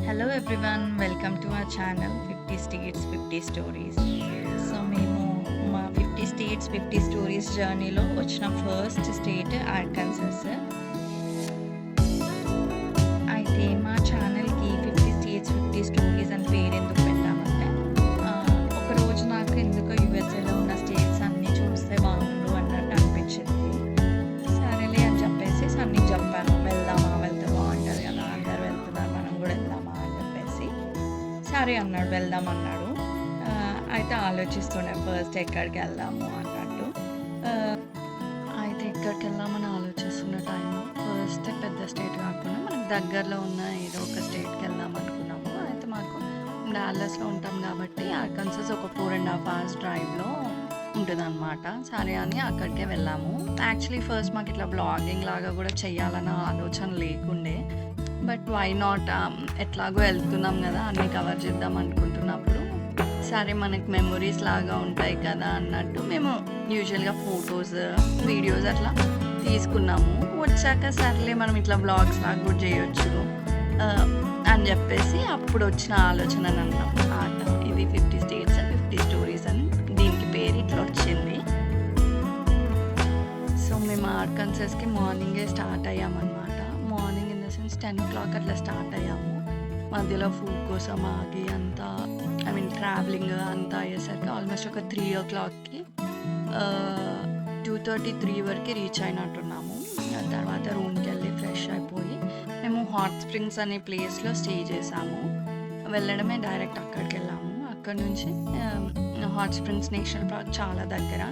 Hello everyone, welcome to our channel 50 states 50 stories. So మేము మా 50 states 50 stories జర్నీలో వచ్చిన ఫస్ట్ స్టేట్ ఆర్కన్సాస్. అయితే మా ఛానల్కి 50 స్టేట్స్ 50 స్టోరీస్ అని పేరు ఎందుకు పెట్టామంటే ఒకరోజు నాకు ఎందుకో యూఎస్ఏలో ఉన్న స్టేట్స్ అన్నీ చూస్తే బాగుండు అన్నట్టు అనిపించింది. సరేలే అని చెప్పేసి సన్నీకి చెప్పాను, వెళ్తే బాగుంటుంది కదా, అందరు వెళ్తున్నారు మనం కూడా వెళ్దామా అని చెప్పేసి. సరే అన్నాడు, వెళ్దాం అన్నాడు. అయితే ఆలోచిస్తుండే ఫస్ట్ ఎక్కడికి వెళ్దాము అన్నట్టు. అయితే ఎక్కడికి వెళ్దామని ఆలోచిస్తున్న టైంలో ఫస్ట్ పెద్ద స్టేట్ కాకుండా మనకు దగ్గరలో ఉన్న ఏదో ఒక స్టేట్కి వెళ్దాం అనుకున్నాము. అయితే మాకు డాలస్లో ఉంటాం కాబట్టి ఆర్కన్సాస్ ఒక 4.5 hours డ్రైవ్లో ఉంటుంది అనమాట. సరే అని అక్కడికే వెళ్ళాము. యాక్చువల్లీ ఫస్ట్ మాకు ఇట్లా బ్లాగింగ్ లాగా కూడా చెయ్యాలన్న ఆలోచన లేకుండే, బట్ వై నాట్, ఎట్లాగో వెళ్తున్నాం కదా అన్నీ కవర్ చేద్దాం అనుకుంటున్నప్పుడు సరే మనకి మెమొరీస్ లాగా ఉంటాయి కదా అన్నట్టు మేము యూజువల్గా ఫొటోస్ వీడియోస్ అట్లా తీసుకున్నాము. వచ్చాక సర్లే మనం ఇట్లా బ్లాగ్స్ లాగా కూడా చేయొచ్చు అని చెప్పేసి అప్పుడు వచ్చిన ఆలోచన అన్నమాట. ఇది 50 స్టేట్స్ 50 స్టోరీస్ అని దీనికి పేరు ఇట్లా వచ్చింది. సో మేము ఆర్కన్సాస్కి మార్నింగే స్టార్ట్ అయ్యామన్నమాట. Morning in the sense 10 o'clock అట్లా స్టార్ట్ అయ్యాము. మధ్యలో ఫుడ్ కోసం ఆగి అంతా ట్రావెలింగ్ అంతా అయ్యేసరికి ఆల్మోస్ట్ ఒక 3 o'clockకి 2:33 వరకు రీచ్ అయినట్టున్నాము. తర్వాత రూమ్కి వెళ్ళి ఫ్రెష్ అయిపోయి మేము హాట్ స్ప్రింగ్స్ అనే ప్లేస్లో స్టే చేసాము. వెళ్ళడమే డైరెక్ట్ అక్కడికి వెళ్ళాము. అక్కడ నుంచి హాట్ స్ప్రింగ్స్ నేషనల్ పార్క్ చాలా దగ్గర.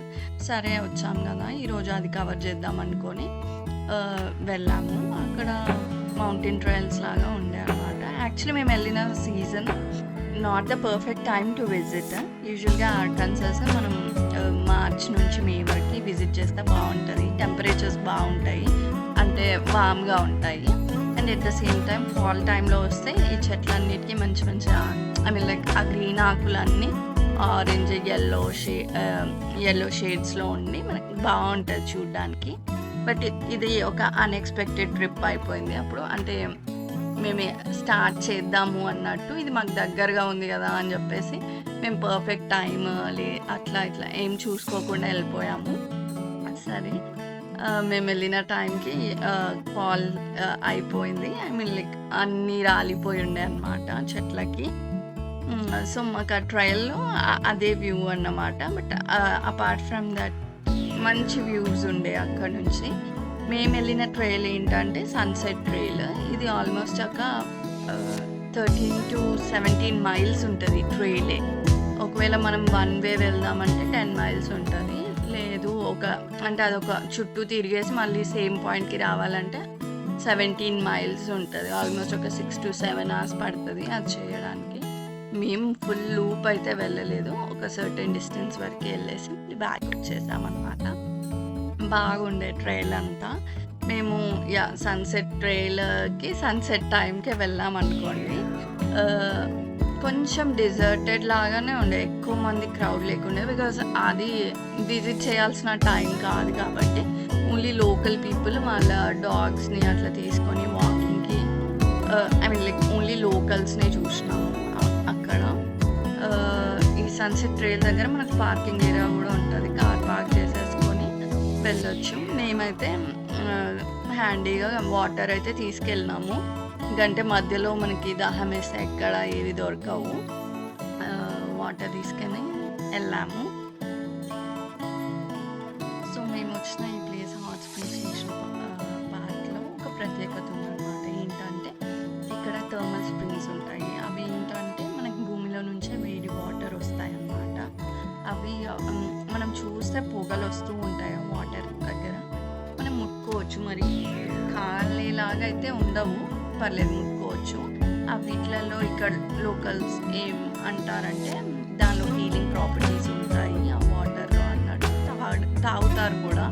సరే వచ్చాము కదా, ఈరోజు అది కవర్ చేద్దాం అనుకొని వెళ్ళాము. అక్కడ మౌంటైన్ ట్రయల్స్ లాగా ఉండే అనమాట. యాక్చువల్లీ మేము వెళ్ళిన season not the perfect time to visit. యూజువల్గా ఆర్కన్సాస్ మనం మార్చ్ నుంచి మే వరకు విజిట్ చేస్తే బాగుంటుంది. టెంపరేచర్స్ బాగుంటాయి, అంటే వామ్గా ఉంటాయి. And at the same time fall టైంలో వస్తే ఈ చెట్లన్నిటికీ మంచిగా లైక్ ఆ గ్రీన్ ఆకులన్నీ ఆరెంజ్ ఎల్లో షేడ్స్లో ఉండి మనకి బాగుంటుంది చూడ్డానికి. బట్ ఇది ఒక అన్ఎక్స్పెక్టెడ్ ట్రిప్ అయిపోయింది అప్పుడు. అంటే మేము స్టార్ట్ చేద్దాము అన్నట్టు, ఇది మాకు దగ్గరగా ఉంది కదా అని చెప్పేసి మేము పర్ఫెక్ట్ టైం అట్లా ఏం చూసుకోకుండా వెళ్ళిపోయాము. సరే మేము వెళ్ళిన టైంకి ఫాల్ అయిపోయింది. లైక్ అన్నీ రాలిపోయి ఉండే అన్నమాట చెట్లకి. సో మాకు ఆ ట్రయల్లో అదే వ్యూ అన్నమాట. బట్ అపార్ట్ ఫ్రమ్ దట్ మంచి వ్యూస్ ఉండే అక్కడ నుంచి. మేము వెళ్ళిన ట్రైల్ ఏంటంటే సన్సెట్ ట్రైల్. ఇది ఆల్మోస్ట్ ఒక 13 to 17 miles ఉంటుంది ట్రైలే. ఒకవేళ మనం వన్ వే వెళ్దామంటే 10 miles ఉంటుంది. లేదు అదొక చుట్టూ తిరిగేసి మళ్ళీ సేమ్ పాయింట్కి రావాలంటే 17 miles ఉంటుంది. ఆల్మోస్ట్ ఒక 6 to 7 hours పడుతుంది అది చేయడానికి. మేము ఫుల్ లూప్ అయితే వెళ్ళలేదు, ఒక సర్టెన్ డిస్టెన్స్ వరకు వెళ్ళేసి బ్యాక్ వచ్చేసామన్నమాట. బాగుండే ట్రైల్ అంతా. మేము సన్సెట్ ట్రైల్కి సన్సెట్ టైంకి వెళ్ళాం అనుకోండి. కొంచెం డిజర్టెడ్ లాగానే ఉండే, ఎక్కువ మంది క్రౌడ్ లేకుండే. బికాజ్ అది విజిట్ చేయాల్సిన టైం కాదు కాబట్టి ఓన్లీ లోకల్ పీపుల్ వాళ్ళ డాగ్స్ని అట్లా తీసుకొని వాకింగ్కి లైక్ ఓన్లీ లోకల్స్నే చూసినాము అక్కడ. ఈ సన్సెట్ ట్రైల్ దగ్గర మనకు పార్కింగ్ ఏరియా కూడా ఉంటుంది, కార్ పార్క్ చేసేసుకొని వెళ్ళొచ్చు. మేమైతే హ్యాండీగా వాటర్ అయితే తీసుకెళ్ళినాము, ఎందుకంటే మధ్యలో మనకి దాహం వేస్తే ఎక్కడ ఏవి దొరకవు. వాటర్ తీసుకొని వెళ్ళాము. సో మేము వచ్చిన ఈ ప్లేస్ హాట్ స్ప్రింగ్స్ నేషనల్ పార్క్లో ఒక ప్రత్యేకత ఉందన్నమాట. ఏంటంటే ఇక్కడ థర్మల్ స్ప్రింగ్స్ ఉంటాయి. అవి ఏంటంటే మనకి భూమిలో నుంచే వేడి వాటర్ వస్తాయి అన్నమాట. అవి మనం చూస్తే పొగలు వస్తూ ఉంటాయి వాటర్ దగ్గర, మనం ముట్టుకోవచ్చు. మరి కాలేలాగా అయితే ఉండవు, పర్లేదు ముట్టుకోవచ్చు. ఆ వీటిలలో ఇక్కడ లోకల్స్ ఏం అంటారంటే దానిలో హీలింగ్ ప్రాపర్టీస్ ఉంటాయి ఆ వాటర్లో అన్నట్టు తాగుతారు కూడా.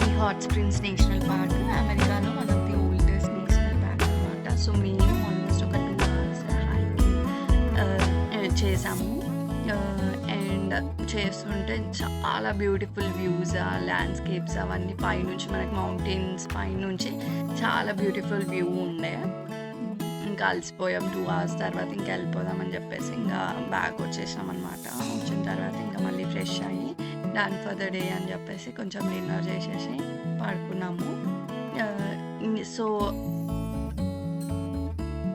ఈ హాట్ స్ప్రింగ్స్ నేషనల్ పార్క్ అమెరికాలో one of the oldest national park అనమాట. సో మేము ఆల్మోస్ట్ ఒక 2 hours హైకింగ్ చేసాము. అండ్ చేస్తుంటే చాలా బ్యూటిఫుల్ వ్యూస్, ల్యాండ్స్కేప్స్ అవన్నీ పైనుంచి మనకి మౌంటైన్స్ పైనుంచి చాలా బ్యూటిఫుల్ వ్యూ ఉండే. ఇంకా అలసిపోయాం 2 అవర్స్ తర్వాత ఇంకా వెళ్ళిపోదామని చెప్పేసి ఇంకా బ్యాక్ వచ్చేసాం అనమాట. వచ్చిన తర్వాత ఇంకా మళ్ళీ ఫ్రెష్ అయ్యి డన్ ఫర్ ద డే అని చెప్పేసి కొంచెం డిన్నర్ చేసేసి పడుకున్నాము. సో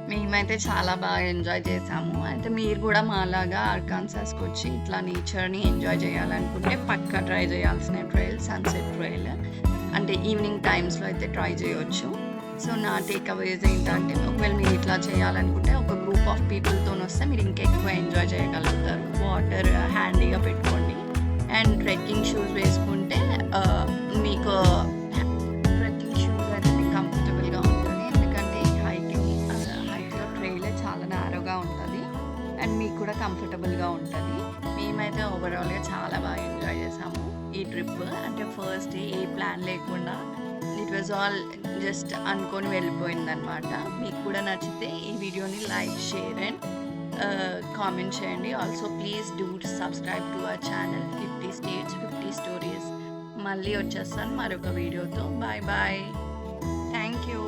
మేమైతే చాలా బాగా ఎంజాయ్ చేసాము. అయితే మీరు కూడా మాలాగా అర్కాన్సాస్కి వచ్చి ఇట్లా నేచర్ని ఎంజాయ్ చేయాలనుకుంటే పక్కా ట్రై చేయాల్సిన ట్రైల్ సన్సెట్ ట్రైల్. అంటే ఈవినింగ్ టైమ్స్లో అయితే ట్రై చేయొచ్చు. సో నా టేక్ అవేస్ ఏంటంటే ఒకవేళ మీరు ఇట్లా చేయాలనుకుంటే ఒక గ్రూప్ ఆఫ్ పీపుల్తో వస్తే మీరు ఇంకెక్కువ ఎంజాయ్ చేయగలుగుతారు. వాటర్ హ్యాండీగా పెట్టుకోండి అండ్ ట్రెక్కింగ్ షూస్ వేసుకుంటే మీకు ట్రెక్కింగ్ షూస్ అయితే మీకు కంఫర్టబుల్గా ఉంటుంది. ఎందుకంటే ఈ హైట్లో ట్రైలే చాలా నేరోగా ఉంటుంది అండ్ మీకు కూడా కంఫర్టబుల్గా ఉంటుంది. మేమైతే ఓవరాల్గా చాలా బాగా ఎంజాయ్ చేసాము ఈ ట్రిప్. అంటే ఫస్ట్ డే ఏ ప్లాన్ లేకుండా ఇట్ వాజ్ ఆల్ జస్ట్ అనుకొని వెళ్ళిపోయిందనమాట. మీకు కూడా నచ్చితే ఈ వీడియోని లైక్, షేర్ అండ్ కామెంట్ చేయండి. Also please do subscribe to our channel 50 States 50 Stories. మళ్ళీ వచ్చేస్తాను మరొక వీడియోతో. Bye bye. Thank you.